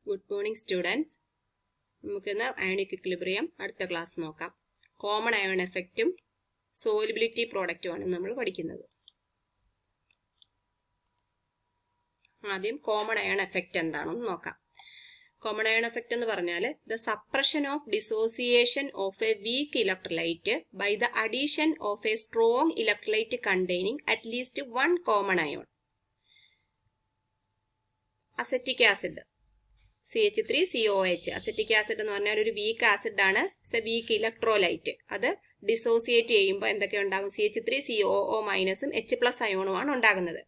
Good morning students. നമുക്ക് ഇന്ന് ionic equilibrium അടുത്ത ക്ലാസ് നോക്കാം. കോമൺ അയോൺ എഫക്റ്റും സോലിബിലിറ്റി പ്രോഡക്റ്റും ആണ് നമ്മൾ പഠിക്കുന്നത്. ആദ്യം കോമൺ അയോൺ എഫക്റ്റ് എന്താണെന്ന് നോക്കാം. കോമൺ അയോൺ എഫക്റ്റ് എന്ന് പറഞ്ഞാൽ the suppression of dissociation of a weak electrolyte by the addition of a strong electrolyte containing at least one common ion. Acetic acid CH3COH acetic acid എന്ന് പറഞ്ഞാൽ ഒരു weak acid ആണ്. Weak electrolyte. അത് dissociate ചെയ്യുമ്പോൾ എന്തൊക്കെ ഉണ്ടാകും? CH3COO മൈനസും H+ അയോണുമാണ് ഉണ്ടാകുന്നത്.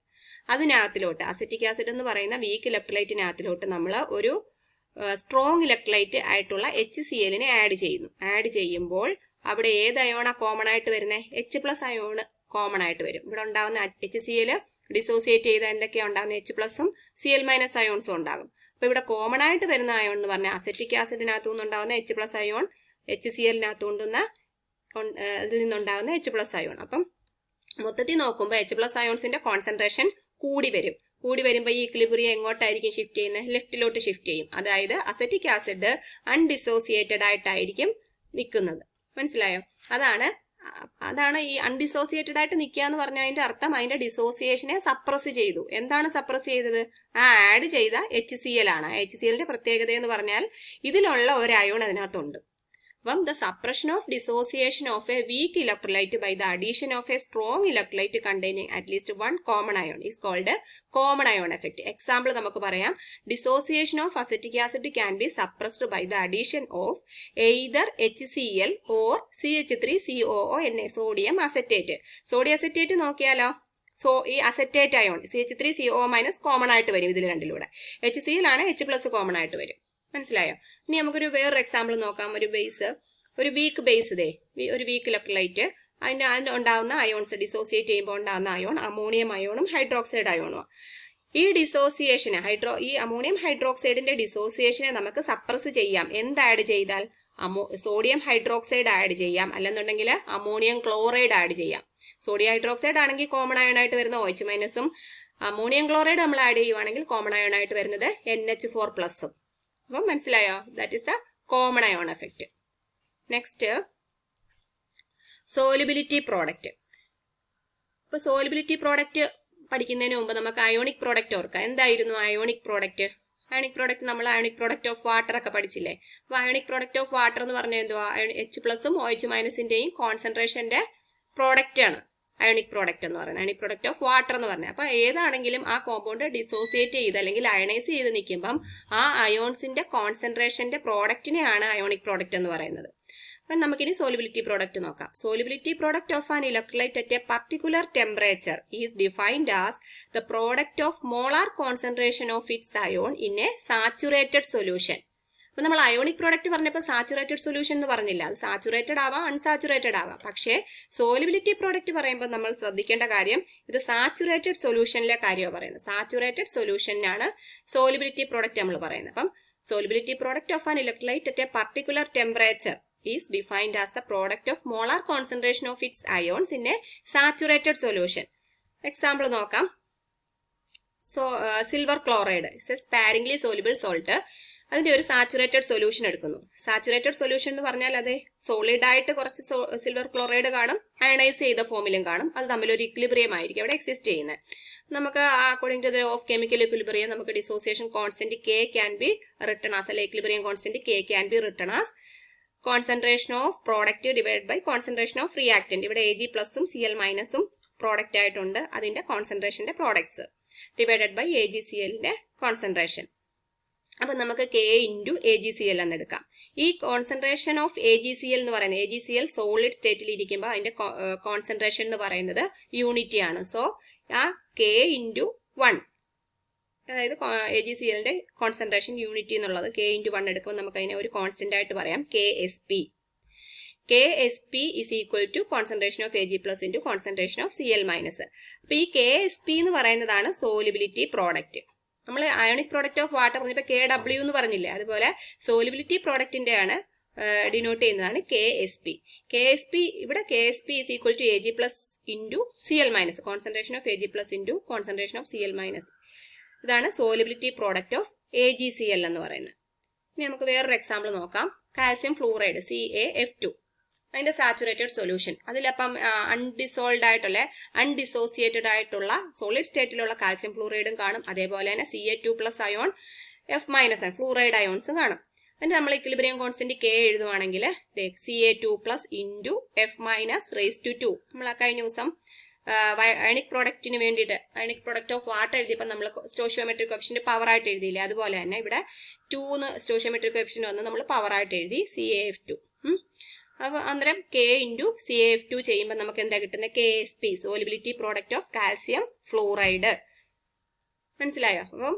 അതിനകത്തിലോട്ട് acetic acid എന്ന് പറയുന്ന വീക്ക് ഇലക്ട്രോലൈറ്റിനകത്തിലോട്ട് നമ്മൾ ഒരു സ്ട്രോങ് ഇലക്ട്രോലൈറ്റ് ആയിട്ടുള്ള HCl ആഡ് ചെയ്യുമ്പോൾ അവിടെ ഏത് അയോണാ കോമൺ ആയിട്ട് വരുന്നത്? H+ അയോണ് കോമൺ ആയിട്ട് വരും. ഇവിടെ ഉണ്ടാകുന്ന HCl ഡിസോസിയേറ്റ് ചെയ്ത എന്തൊക്കെയാണ് ഉണ്ടാകുന്നത്? H+ഉം Cl- അയോൺസും ഉണ്ടാകും. അപ്പൊ ഇവിടെ കോമൺ ആയിട്ട് വരുന്ന അയോൺ എന്ന് പറഞ്ഞാൽ അസറ്റിക് ആസിഡിനകത്തു നിന്നുണ്ടാകുന്ന H+ അയോൺ, HCl-നകത്തുകൊണ്ടുന്ന ഇതിൽ നിന്നുണ്ടാകുന്ന H+ അയോൺ. അപ്പം മൊത്തത്തിൽ നോക്കുമ്പോൾ H+ അയോൺസിന്റെ കോൺസെൻട്രേഷൻ കൂടി വരുമ്പോൾ ഈ ഇക്വിലിബ്രിയം എങ്ങോട്ടായിരിക്കും ഷിഫ്റ്റ് ചെയ്യുന്നത്? ലെഫ്റ്റിലോട്ട് ഷിഫ്റ്റ് ചെയ്യും. അതായത് അസറ്റിക് ആസിഡ് അൺഡിസോസിയേറ്റഡ് ആയിട്ടായിരിക്കും നിൽക്കുന്നത്. മനസ്സിലായോ? അതാണ് ഈ അൺഡിസോസിയേറ്റഡ് ആയിട്ട് നിൽക്കുക എന്ന് പറഞ്ഞാൽ അതിന്റെ അർത്ഥം അതിന്റെ ഡിസോസിയേഷനെ സപ്രസ് ചെയ്തു. എന്താണ് സപ്രസ് ചെയ്തത്? ആഡ് ചെയ്ത HCl ആണ്. HCl-ന്റെ പ്രത്യേകത എന്ന് പറഞ്ഞാൽ ഇതിലുള്ള ഒരു അയോൺ അതിനകത്തുണ്ട്. അപ്പം the suppression of dissociation of a weak electrolyte by the addition of a strong electrolyte containing at least one common ion is called common ion effect. Example നമുക്ക് പറയാം. Dissociation of acetic acid can be suppressed by the addition of either HCl or CH3COO sodium acetate. Sodium acetate നോക്കിയാലോ? ഈ acetate ion CH3COO minus common ആയിട്ട് വരും ഇതിൽ രണ്ടിലൂടെ. HCl ആണ് H+ common ആയിട്ട് വരും. മനസ്സിലായോ? ഇനി നമുക്കൊരു വേറൊരു എക്സാമ്പിൾ നോക്കാം. ഒരു വീക്ക് ബേസ് ഒരു വീക്ക് ഇലക്ട്രോലൈറ്റ് അതിന് ഉണ്ടാവുന്ന അയോൺസ് ഡിസോസിയേറ്റ് ചെയ്യുമ്പോൾ ഉണ്ടാകുന്ന അയോൺ അമോണിയം അയോണും ഹൈഡ്രോക്സൈഡ് അയോണും. ഈ ഡിസോസിയേഷന് ഈ അമോണിയം ഹൈഡ്രോക്സൈഡിന്റെ ഡിസോസിയേഷനെ നമുക്ക് സപ്രസ് ചെയ്യാം. എന്ത് ആഡ് ചെയ്താൽ? സോഡിയം ഹൈഡ്രോക്സൈഡ് ആഡ് ചെയ്യാം, അല്ലെന്നുണ്ടെങ്കിൽ അമോണിയം ക്ലോറൈഡ് ആഡ് ചെയ്യാം. സോഡിയം ഹൈഡ്രോക്സൈഡ് ആണെങ്കിൽ കോമൺ അയോൺ ആയിട്ട് വരുന്ന OH- അമോണിയം ക്ലോറൈഡ് നമ്മൾ ആഡ് ചെയ്യുവാണെങ്കിൽ കോമൺ അയോൺ ആയിട്ട് വരുന്നത് NH4+. അപ്പം മനസ്സിലായോ? That is the common ion effect. Next solubility product. ഇപ്പൊ സോലിബിലിറ്റി പ്രോഡക്റ്റ് പഠിക്കുന്നതിന് മുമ്പ് നമുക്ക് അയോണിക് പ്രോഡക്റ്റ് ഓർക്കാം. എന്തായിരുന്നു അയോണിക് പ്രോഡക്റ്റ്? നമ്മൾ അയോണിക് പ്രോഡക്റ്റ് ഓഫ് വാട്ടർ ഒക്കെ പഠിച്ചില്ലേ? അപ്പൊ അയോണിക് പ്രോഡക്റ്റ് ഓഫ് വാട്ടർ എന്ന് പറഞ്ഞാൽ എന്തുവാ? H+ഉം OH- കോൺസെൻട്രേഷന്റെ പ്രോഡക്റ്റ് ആണ് അയോണിക് പ്രോഡക്റ്റ് എന്ന് പറയുന്നത്. അയോണിക് പ്രോഡക്റ്റ് ഓഫ് വാട്ടർ എന്ന് പറഞ്ഞാൽ അപ്പൊ ഏതാണെങ്കിലും ആ കോമ്പൗണ്ട് ഡിസോസിയേറ്റ് ചെയ്ത് അല്ലെങ്കിൽ അയണൈസ് ചെയ്ത് നിൽക്കുമ്പം ആ അയോൺസിന്റെ കോൺസെൻട്രേഷന്റെ പ്രോഡക്റ്റിനെയാണ് അയോണിക് പ്രോഡക്റ്റ് എന്ന് പറയുന്നത്. അപ്പൊ നമുക്കിനി സോലിബിലിറ്റി പ്രോഡക്റ്റ് നോക്കാം. Solubility product of an electrolyte at a particular temperature is defined as the product of molar concentration of it's ion in a saturated solution. അപ്പൊ നമ്മൾ അയോണിക് പ്രോഡക്റ്റ് പറഞ്ഞപ്പോൾ സാച്ചുറേറ്റഡ് സൊല്യൂഷൻ എന്ന് പറഞ്ഞില്ല. അത് സാച്ചുറേറ്റഡ് ആവാം, unsaturated ആവാം. പക്ഷേ സോലിബിലിറ്റി പ്രോഡക്റ്റ് പറയുമ്പോൾ നമ്മൾ ശ്രദ്ധിക്കേണ്ട കാര്യം ഇത് സാച്ചുറേറ്റഡ് സൊല്യൂഷനിലെ കാര്യമാണ് പറയുന്നത്. സാച്ചുറേറ്റഡ് സൊല്യൂഷനാണ് സോലിബിലിറ്റി പ്രോഡക്റ്റ് നമ്മൾ പറയുന്നത്. അപ്പം solubility product of an electrolyte at a particular temperature is defined as the product of molar concentration of its ions in a saturated solution. Example നോക്കാം. Silver chloride is a sparingly soluble salt. അതിന്റെ ഒരു saturated solution എടുക്കുന്നു. Saturated solution എന്ന് പറഞ്ഞാൽ അത് solid ആയിട്ട് കുറച്ച് silver chloride കാണും, അയണൈസ് ചെയ്ത ഫോമിലും കാണും. അത് തമ്മിലൊരു ഇക്വിലിബ്രിയം ആയിരിക്കും അവിടെ എക്സിസ്റ്റ് ചെയ്യുന്നത്. നമുക്ക് according to the of chemical equilibrium നമുക്ക് dissociation constant K can be written as, അല്ലെ equilibrium constant K can be written as concentration of product divide by concentration of reactant. ഇവിടെ Ag+ഉം Cl- പ്രോഡക്റ്റ് ആയിട്ടുണ്ട്. അതിന്റെ കോൺസെൻട്രേഷന്റെ products divided by AgCl-ന്റെ concentration. അപ്പൊ നമുക്ക് K × AgCl എന്ന് എടുക്കാം. ഈ കോൺസെൻട്രേഷൻ ഓഫ് AgCl എന്ന് പറയുന്നത് AgCl സോളിഡ് സ്റ്റേറ്റിൽ ഇരിക്കുമ്പോൾ അതിന്റെ കോൺസെൻട്രേഷൻ എന്ന് പറയുന്നത് യൂണിറ്റി ആണ്. സോ ആ K × 1, അതായത് AgCl-ന്റെ കോൺസെൻട്രേഷൻ യൂണിറ്റി എന്നുള്ളത് K × 1 എടുക്കുമ്പോൾ നമുക്ക് അതിനെ ഒരു കോൺസ്റ്റന്റ് ആയിട്ട് പറയാം, KSP. KSP is equal to concentration of Ag+ into concentration of Cl-. അപ്പൊ ഈ KSP എന്ന് പറയുന്നതാണ് സോലിബിലിറ്റി പ്രോഡക്റ്റ്. നമ്മൾ അയോണിക് പ്രോഡക്റ്റ് ഓഫ് വാട്ടർ പറഞ്ഞപ്പോൾ KW എന്ന് പറഞ്ഞില്ലേ? അതുപോലെ സോലിബിലിറ്റി പ്രോഡക്റ്റിന്റെ ആണ് ഡിനോട്ട് ചെയ്യുന്നതാണ് KSP. ഇവിടെ KSP is equal to Ag+ into Cl-, concentration of Ag+ into concentration of Cl-. ഇതാണ് സോലിബിലിറ്റി പ്രോഡക്റ്റ് ഓഫ് AgCl എന്ന് പറയുന്നത്. ഇനി നമുക്ക് വേറൊരു എക്സാമ്പിൾ നോക്കാം. കാൽസ്യം ഫ്ലൂറൈഡ് CaF2, അതിന്റെ സാച്ചുറേറ്റഡ് സൊല്യൂഷൻ. അതിലപ്പം അൺഡിസോസിയേറ്റഡ് ആയിട്ടുള്ള സോളിഡ് സ്റ്റേറ്റിലുള്ള കാൽസ്യം ഫ്ലൂറൈഡും കാണും. അതേപോലെ തന്നെ Ca2+ അയോൺ F- ഫ്ലൂറൈഡ് അയോൺസും കാണും. അതിന്റെ നമ്മൾ equilibrium constant K എഴുതുവാണെങ്കിൽ Ca2+ into F-2. നമ്മൾ കഴിഞ്ഞ ദിവസം അയണിക് പ്രോഡക്റ്റിന് വേണ്ടിയിട്ട് അയണിക് പ്രോഡക്റ്റ് ഓഫ് വാട്ടർ എഴുതിയപ്പോൾ നമ്മൾ സ്റ്റോഷിയോമെട്രിക് കോഎഫിഷ്യന്റ് പവർ ആയിട്ട് എഴുതിയില്ലേ, അതുപോലെ തന്നെ ഇവിടെ 2 സ്റ്റോഷിയോമെട്രിക് കോഎഫിഷ്യന്റ് വന്ന് നമ്മൾ പവർ ആയിട്ട് എഴുതി CaF2. അപ്പോൾ അന്നേരം K ഇൻറ്റു CaF2 ചെയ്യുമ്പോൾ നമുക്ക് എന്താ കിട്ടുന്നത്? KSP, solubility product of calcium fluoride. മനസ്സിലായോ? അപ്പം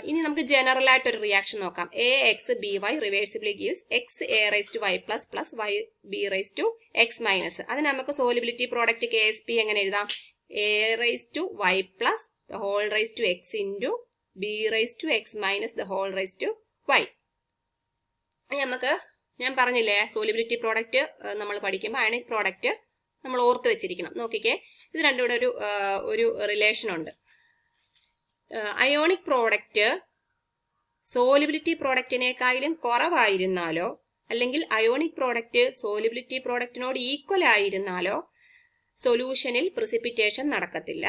ഇനി നമുക്ക് ജനറൽ ആയിട്ടൊരു റിയാക്ഷൻ നോക്കാം. AXBY റിവേഴ്സിബിളി gives XA⁻Y plus YB⁻X-. അതിന് നമുക്ക് സോലിബിലിറ്റി പ്രോഡക്റ്റ് KSP എങ്ങനെ എഴുതാം? A⁻Y plus X into B⁻X-Y. നമുക്ക് ഞാൻ പറഞ്ഞില്ലേ, സോലിബിലിറ്റി പ്രോഡക്റ്റ് നമ്മൾ പഠിക്കുമ്പോൾ അയണിക് പ്രോഡക്റ്റ് നമ്മൾ ഓർത്ത് വെച്ചിരിക്കണം. നോക്കിക്കേ, ഇത് രണ്ടും കൂടെ ഒരു റിലേഷൻ ഉണ്ട്. അയോണിക് പ്രോഡക്റ്റ് സോലിബിലിറ്റി പ്രോഡക്റ്റിനേക്കാളും കുറവായിരുന്നാലോ അല്ലെങ്കിൽ അയോണിക് പ്രോഡക്റ്റ് സോലിബിലിറ്റി പ്രോഡക്റ്റിനോട് ഈക്വൽ ആയിരുന്നാലോ സൊല്യൂഷനിൽ പ്രിസിപ്പിറ്റേഷൻ നടക്കത്തില്ല.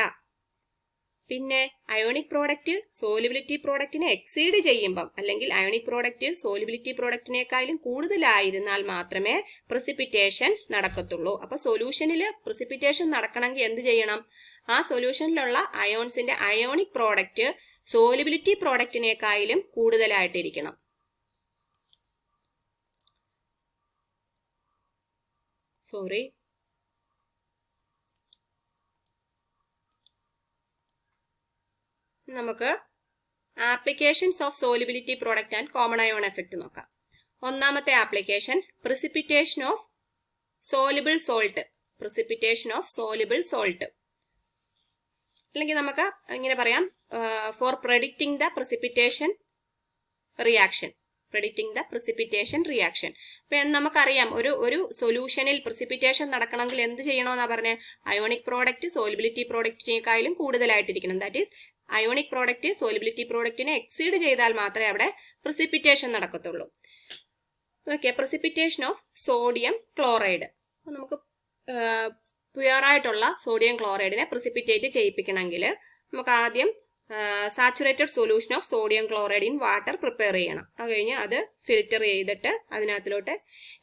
പിന്നെ അയോണിക് പ്രോഡക്റ്റ് സോലിബിലിറ്റി പ്രോഡക്റ്റിനെ എക്സീഡ് ചെയ്യുമ്പം അല്ലെങ്കിൽ അയോണിക് പ്രോഡക്റ്റ് സോലിബിലിറ്റി പ്രോഡക്റ്റിനേക്കാളും കൂടുതലായിരുന്നാൽ മാത്രമേ പ്രിസിപ്പിറ്റേഷൻ നടക്കത്തുള്ളൂ. അപ്പൊ സൊല്യൂഷനിൽ പ്രിസിപ്പിറ്റേഷൻ നടക്കണമെങ്കിൽ എന്ത് ചെയ്യണം? ആ സൊല്യൂഷനിലുള്ള അയോൺസിന്റെ അയോണിക് പ്രോഡക്റ്റ് സോലിബിലിറ്റി പ്രോഡക്റ്റിനേക്കാളും കൂടുതലായിട്ടിരിക്കണം. നമുക്ക് applications of solubility product and common ion effect നോക്കാം. ഒന്നാമത്തെ application precipitation of soluble salt. അല്ലെങ്കിൽ നമുക്ക് ഇങ്ങനെ പറയാം, for predicting the precipitation reaction. അപ്പൊ നമുക്കറിയാം, ഒരു സൊല്യൂഷനിൽ പ്രിസിപ്പിറ്റേഷൻ നടക്കണമെങ്കിൽ എന്ത് ചെയ്യണമെന്നാ പറഞ്ഞത്? അയോണിക് പ്രോഡക്റ്റ് സോലിബിലിറ്റി പ്രോഡക്റ്റിനേക്കാളും കൂടുതലായിട്ടിരിക്കണം. That is ionic product solubility പ്രോഡക്റ്റിനെ എക്സീഡ് ചെയ്താൽ മാത്രമേ അവിടെ പ്രിസിപ്പിറ്റേഷൻ നടക്കത്തുള്ളൂ. Okay, precipitation of sodium chloride. നമുക്ക് പ്യുവർ ആയിട്ടുള്ള സോഡിയം ക്ലോറൈഡിനെ പ്രിസിപ്പിറ്റേറ്റ് ചെയ്യിപ്പിക്കണമെങ്കിൽ നമുക്ക് ആദ്യം saturated solution of sodium chloride in water prepare ചെയ്യണം. അത് കഴിഞ്ഞ് അത് ഫിൽറ്റർ ചെയ്തിട്ട് അതിനകത്തിലോട്ട്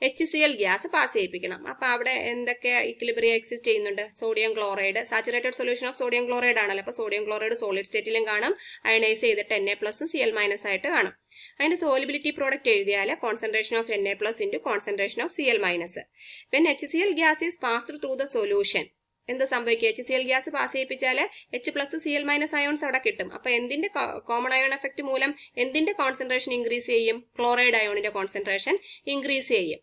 HCl ഗ്യാസ് പാസ് ചെയ്യിപ്പിക്കണം. അപ്പൊ അവിടെ എന്തൊക്കെ ഇക്വിലിബ്രിയം എക്സിസ്റ്റ് ചെയ്യുന്നുണ്ട്? Sodium chloride, saturated solution of sodium chloride ആണല്ലോ. അപ്പൊ സോഡിയം ക്ലോറൈഡ് സോളിഡ് സ്റ്റേറ്റിലും കാണും, അയണൈസ് ചെയ്തിട്ട് Na+ Cl- ആയിട്ട് കാണും. അതിന്റെ സോലിബിലിറ്റി പ്രോഡക്റ്റ് എഴുതിയാൽ concentration of Na+ into concentration of Cl-. When HCl gas is passed through the solution, എന്ത് സംഭവിക്കുക? HCl ഗ്യാസ് പാസ് ചെയ്യിപ്പിച്ചാൽ H+ Cl- അയോൺസ് അവിടെ കിട്ടും. അപ്പൊ എന്തിന്റെ കോമൺ അയോൺ എഫക്ട് മൂലം എന്തിന്റെ കോൺസെൻട്രേഷൻ ഇൻക്രീസ് ചെയ്യും? ക്ലോറൈഡ് അയോണിന്റെ കോൺസെൻട്രേഷൻ ഇൻക്രീസ് ചെയ്യും,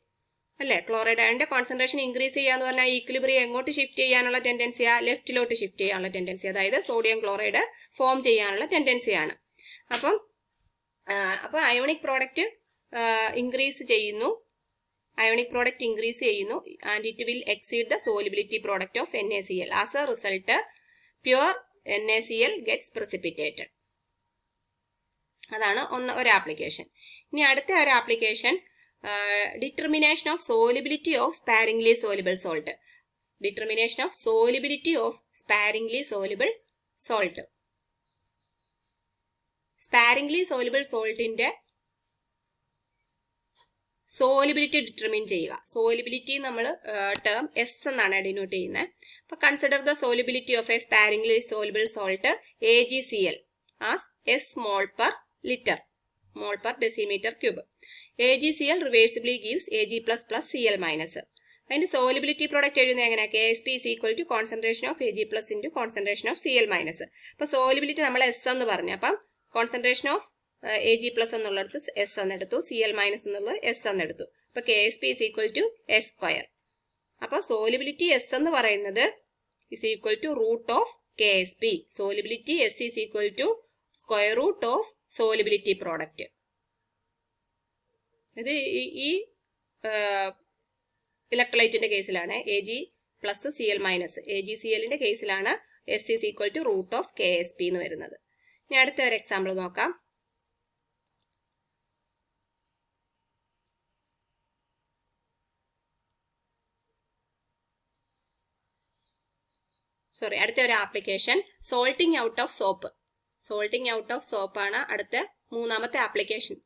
അല്ലെ? ക്ലോറൈഡ് അയോണിന്റെ കോൺസെൻട്രേഷൻ ഇൻക്രീസ് ചെയ്യാന്ന് പറഞ്ഞാൽ ഈക്വിലിബ്രിയം എങ്ങോട്ട് ഷിഫ്റ്റ് ചെയ്യാനുള്ള ടെൻഡൻസിയാ? ലെഫ്റ്റിലോട്ട് ഷിഫ്റ്റ് ചെയ്യാനുള്ള ടെൻഡൻസി, അതായത് സോഡിയം ക്ലോറൈഡ് ഫോം ചെയ്യാനുള്ള ടെൻഡൻസിയാണ്. അപ്പൊ അയോണിക് പ്രോഡക്റ്റ് ഇൻക്രീസ് ചെയ്യുന്നു, and it will exceed the solubility product of NaCl. As a result, pure NaCl gets precipitated. അതാണ് ഒരു ആപ്ലിക്കേഷൻ. ഇനി അടുത്ത ഒരു application determination of solubility of sparingly soluble salt. Sparingly soluble സോൾട്ടിന്റെ solubility determine ചെയ്യുക. Solubility നമ്മൾ term S എന്നാണ് denote ചെയ്യുന്നത്. അപ്പൊ consider the solubility of a sparingly soluble salt AgCl as S mol per liter, mol per decimeter cube. AgCl reversibly gives Ag++ Cl-. അതിന്റെ solubility product എഴുതുന്നത് എങ്ങനെ? KSP is equal to concentration of Ag+ into concentration of Cl-. അപ്പൊ solubility നമ്മൾ S എന്ന് പറഞ്ഞു. അപ്പം concentration of Ag+ എന്നുള്ളത് S എന്നെടുത്തു, Cl- എന്നുള്ളത് S എന്നെടുത്തു. അപ്പൊ KSP is equal to S². അപ്പൊ സോലിബിലിറ്റി S എന്ന് പറയുന്നത് is equal to root of KSP. Solubility S is equal to square root of solubility product. ഇത് ഈ ഇലക്ട്രോലൈറ്റിന്റെ കേസിലാണ് Ag+ Cl-. AgClന്റെ കേസിലാണ് S is equal to root of KSP എന്ന് വരുന്നത്. ഇനി അടുത്ത ഒരു എക്സാമ്പിൾ നോക്കാം. അടുത്ത ഒരു application സോൾട്ടിങ് out of soap. സോൾട്ടിങ് out of soap ആണ് അടുത്ത മൂന്നാമത്തെ ആപ്ലിക്കേഷൻ.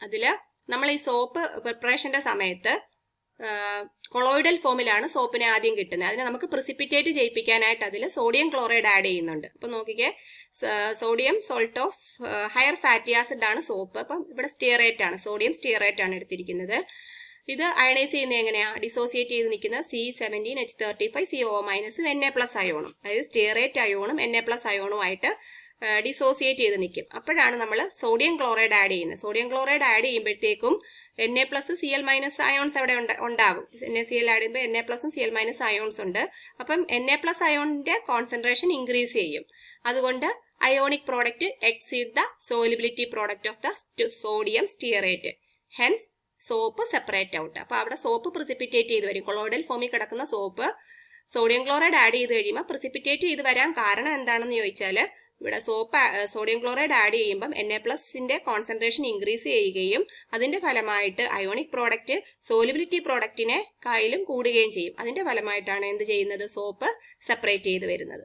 അതില് നമ്മൾ ഈ സോപ്പ് പ്രിപ്പറേഷന്റെ സമയത്ത് കൊളോയിഡൽ ഫോമിലാണ് സോപ്പിനെ ആദ്യം കിട്ടുന്നത്. അതിനെ നമുക്ക് പ്രിസിപ്പിറ്റേറ്റ് ചെയ്യിപ്പിക്കാനായിട്ട് അതിൽ സോഡിയം ക്ലോറൈഡ് ആഡ് ചെയ്യുന്നുണ്ട്. അപ്പൊ നോക്കിക്കേ, sodium salt of higher fatty acid ആണ് സോപ്പ്. അപ്പം ഇവിടെ സ്റ്റിയറേറ്റ് ആണ്, സോഡിയം സ്റ്റിയറേറ്റ് ആണ് എടുത്തിരിക്കുന്നത്. ഇത് അയണൈസ് ചെയ്യുന്നത് എങ്ങനെയാ? ഡിസോസിയേറ്റ് ചെയ്ത് നിൽക്കുന്ന C17H35CO- Na+ അയോണും, അതായത് സ്റ്റിയറേറ്റ് അയോണും Na+ അയോണും ആയിട്ട് ഡിസോസിയേറ്റ് ചെയ്ത് നിൽക്കും. അപ്പോഴാണ് നമ്മൾ സോഡിയം ക്ലോറൈഡ് ആഡ് ചെയ്യുന്നത്. സോഡിയം ക്ലോറൈഡ് ആഡ് ചെയ്യുമ്പോഴത്തേക്കും Na+Cl- അയോൺസ് അവിടെ ഉണ്ടാകും. NaCl ആഡ് ചെയ്യുമ്പോൾ Na+ഉം Cl- അയോൺസ് ഉണ്ട്. അപ്പം Na+ അയോണിന്റെ കോൺസെൻട്രേഷൻ ഇൻക്രീസ് ചെയ്യും. അതുകൊണ്ട് ionic product exceed the solubility product of the sodium stearate. Hence soap separate out. അപ്പൊ അവിടെ സോപ്പ് പ്രിസിപ്പിറ്റേറ്റ് ചെയ്ത് വരും. കൊളോയിഡൽ ഫോമിൽ കിടക്കുന്ന സോപ്പ് സോഡിയം ക്ലോറൈഡ് ആഡ് ചെയ്ത് കഴിയുമ്പോൾ പ്രിസിപ്പിറ്റേറ്റ് ചെയ്ത് വരാൻ കാരണം എന്താണെന്ന് ചോദിച്ചാൽ, ഇവിടെ സോഡിയം ക്ലോറൈഡ് ആഡ് ചെയ്യുമ്പം Na+ന്റെ കോൺസെൻട്രേഷൻ ഇൻക്രീസ് ചെയ്യുകയും അതിന്റെ ഫലമായിട്ട് അയോണിക് പ്രോഡക്റ്റ് സോലിബിലിറ്റി പ്രോഡക്റ്റിനെ കായിലും കൂടുകയും ചെയ്യും. അതിന്റെ ഫലമായിട്ടാണ് എന്ത് ചെയ്യുന്നത്? സോപ്പ് സെപ്പറേറ്റ് ചെയ്ത് വരുന്നത്.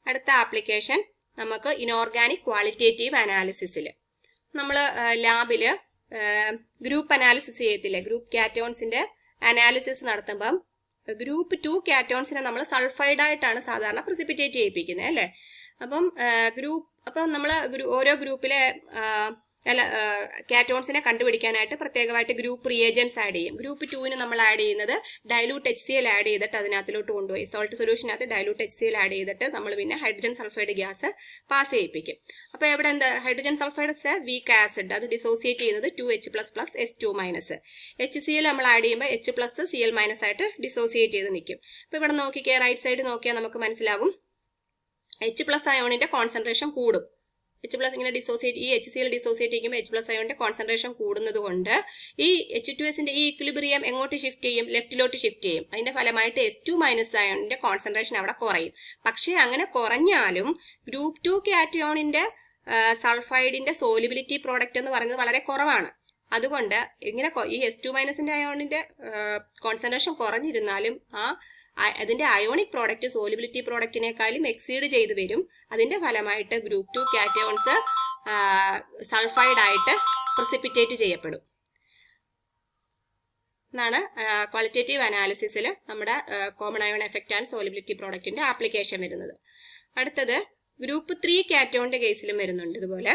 അടുത്ത ആപ്ലിക്കേഷൻ നമുക്ക് ഇനോർഗാനിക് ക്വാളിറ്റേറ്റീവ് അനാലിസിസിൽ നമ്മൾ ലാബില് ഗ്രൂപ്പ് അനാലിസിസ് ചെയ്യത്തില്ലേ? ഗ്രൂപ്പ് കാറ്റോൺസിന്റെ അനാലിസിസ് നടത്തുമ്പം ഗ്രൂപ്പ് 2 കാറ്റോൺസിനെ നമ്മൾ സൾഫൈഡ് ആയിട്ടാണ് സാധാരണ പ്രിസിപ്പിറ്റേറ്റ് ചെയ്യിപ്പിക്കുന്നത്, അല്ലേ? അപ്പം നമ്മൾ ഓരോ ഗ്രൂപ്പിലെ കാറ്റോൺസിനെ കണ്ടുപിടിക്കാനായിട്ട് പ്രത്യേകമായിട്ട് ഗ്രൂപ്പ് റിയേജൻസ് ആഡ് ചെയ്യും. ഗ്രൂപ്പ് 2-ന് നമ്മൾ ആഡ് ചെയ്യുന്നത് ഡൈലൂട്ട് HCl ആഡ് ചെയ്തിട്ട് അതിനകത്തിലോട്ട് കൊണ്ടുപോയി സോൾട്ട് സൊല്യൂഷനകത്ത് ഡൈലൂട്ട് HCl ആഡ് ചെയ്തിട്ട് നമ്മൾ പിന്നെ ഹൈഡ്രജൻ സൾഫൈഡ് ഗ്യാസ് പാസ് ചെയ്യിപ്പിക്കും. അപ്പോൾ എവിടെ എന്താ ഹൈഡ്രജൻ സൾഫൈഡ് വീക്ക് ആസിഡ്, അത് ഡിസോസിയേറ്റ് ചെയ്യുന്നത് 2H++ S2-. HCl നമ്മൾ ആഡ് ചെയ്യുമ്പോൾ H+ Cl- ആയിട്ട് ഡിസോസിയേറ്റ് ചെയ്ത് നിൽക്കും. അപ്പോൾ ഇവിടെ നോക്കിക്കേ, റൈറ്റ് സൈഡ് നോക്കിയാൽ നമുക്ക് മനസ്സിലാകും H+ അയോണിന്റെ കോൺസെൻട്രേഷൻ കൂടും. H+ ഇങ്ങനെ ഡിസോസിയേറ്റ്, ഈ HCl ഡിസോസിയേറ്റ് ചെയ്യുമ്പോൾ H+ അയോണിന്റെ കോൺസെൻട്രേഷൻ കൂടുന്നത് കൊണ്ട് ഈ H2Sന്റെ ഈ ഇക്വിലിബ്രിയം എങ്ങോട്ട് ഷിഫ്റ്റ് ചെയ്യും? ലെഫ്റ്റിലോട്ട് ഷിഫ്റ്റ് ചെയ്യും. അതിന്റെ ഫലമായിട്ട് S2- അയോണിന്റെ കോൺസെൻട്രേഷൻ അവിടെ കുറയും. പക്ഷേ അങ്ങനെ കുറഞ്ഞാലും ഗ്രൂപ്പ് 2 കാറ്റയോണിന്റെ സൾഫൈഡിന്റെ സോലിബിലിറ്റി പ്രോഡക്റ്റ് എന്ന് പറയുന്നത് വളരെ കുറവാണ്. അതുകൊണ്ട് ഇങ്ങനെ ഈ S2- അയോണിന്റെ കോൺസെൻട്രേഷൻ കുറഞ്ഞിരുന്നാലും അതിന്റെ അയോണിക് പ്രോഡക്റ്റ് സോലിബിലിറ്റി പ്രോഡക്റ്റിനേക്കാളും എക്സീഡ് ചെയ്ത് വരും. അതിന്റെ ഫലമായിട്ട് ഗ്രൂപ്പ് 2 കാറ്റയോൺസ് സൾഫൈഡ് ആയിട്ട് പ്രിസിപ്പിറ്റേറ്റ് ചെയ്യപ്പെടും എന്നാണ് ക്വാളിറ്റേറ്റീവ് അനാലിസിസിൽ നമ്മുടെ common ion effect and solubility പ്രോഡക്റ്റിന്റെ ആപ്ലിക്കേഷൻ വരുന്നത്. അടുത്തത് ഗ്രൂപ്പ് 3 കാറ്റയോണിന്റെ കേസിലും വരുന്നുണ്ട്. ഇതുപോലെ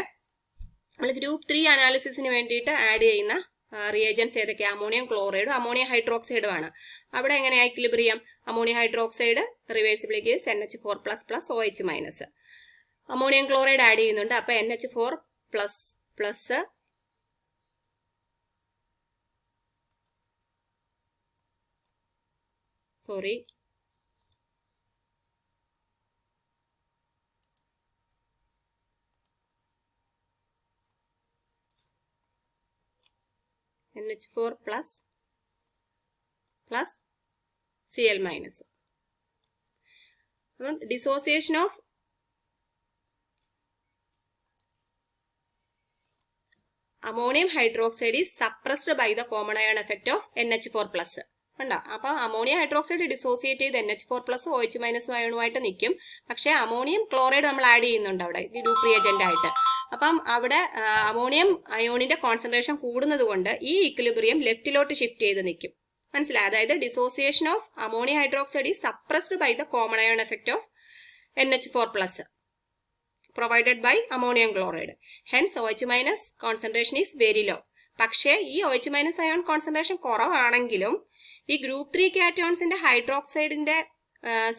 നമ്മൾ ഗ്രൂപ്പ് 3 അനാലിസിസിന് വേണ്ടിയിട്ട് ആഡ് ചെയ്യുന്ന റിയേജൻസ് ഏതൊക്കെ? അമോണിയം ക്ലോറൈഡും അമോണിയം ഹൈഡ്രോക്സൈഡും ആണ്. അവിടെ എങ്ങനെയാ equilibrium? Ammonium hydroxide reversible case NH4++ OH-. Ammonium chloride add ചെയ്യുന്നുണ്ട്. അപ്പൊ NH4++ NH4+ Cl-. Dissociation of ammonium hydroxide is suppressed by the common ion effect of NH4+. കണ്ടോ? അപ്പൊ അമോണിയം ഹൈഡ്രോക്സൈഡ് ഡിസോസിയേറ്റ് ചെയ്ത് NH4+ OH- അയോണുമായിട്ട് നിൽക്കും. പക്ഷെ ammonium chloride നമ്മൾ add ചെയ്യുന്നുണ്ട് അവിടെ ഗ്രൂപ്പ് റിയേജന്റ് ആയിട്ട്. അപ്പം അവിടെ അമോണിയം അയോണിന്റെ കോൺസെൻട്രേഷൻ കൂടുന്നത് കൊണ്ട് ഈ ഇക്വിലിബ്രിയം ലെഫ്റ്റിലോട്ട് ഷിഫ്റ്റ് ചെയ്ത് നിൽക്കും. മനസ്സിലായി? അതായത് dissociation of ammonium hydroxide is suppressed by the common ion effect of NH4+ provided by ammonium chloride. Hence OH- concentration is very low. പക്ഷേ ഈ OH- അയോൺ കോൺസെൻട്രേഷൻ കുറവാണെങ്കിലും ഈ ഗ്രൂപ്പ് 3 കാറ്റയോൺസിന്റെ ഹൈഡ്രോക്സൈഡിന്റെ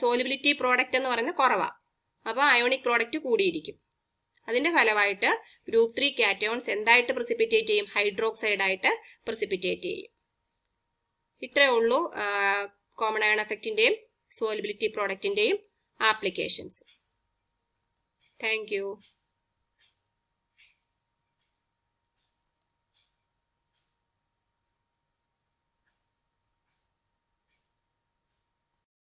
സോലിബിലിറ്റി പ്രോഡക്റ്റ് എന്ന് പറയുന്നത് കുറവാണ്. അപ്പൊ അയോണിക് പ്രോഡക്റ്റ് കൂടിയിരിക്കും. അതിന്റെ ഫലമായിട്ട് ഗ്രൂപ്പ് 3 കാറ്റയോൺസ് എന്തായിട്ട് പ്രിസിപ്പിറ്റേറ്റ് ചെയ്യും? ഹൈഡ്രോക്സൈഡ് ആയിട്ട് പ്രിസിപ്പിറ്റേറ്റ് ചെയ്യും. ഇത്രയേ ഉള്ളൂ കോമൺ അയോൺ എഫക്റ്റിന്റെയും സോലിബിലിറ്റി പ്രോഡക്റ്റിന്റെയും ആപ്ലിക്കേഷൻസ്. Thank U.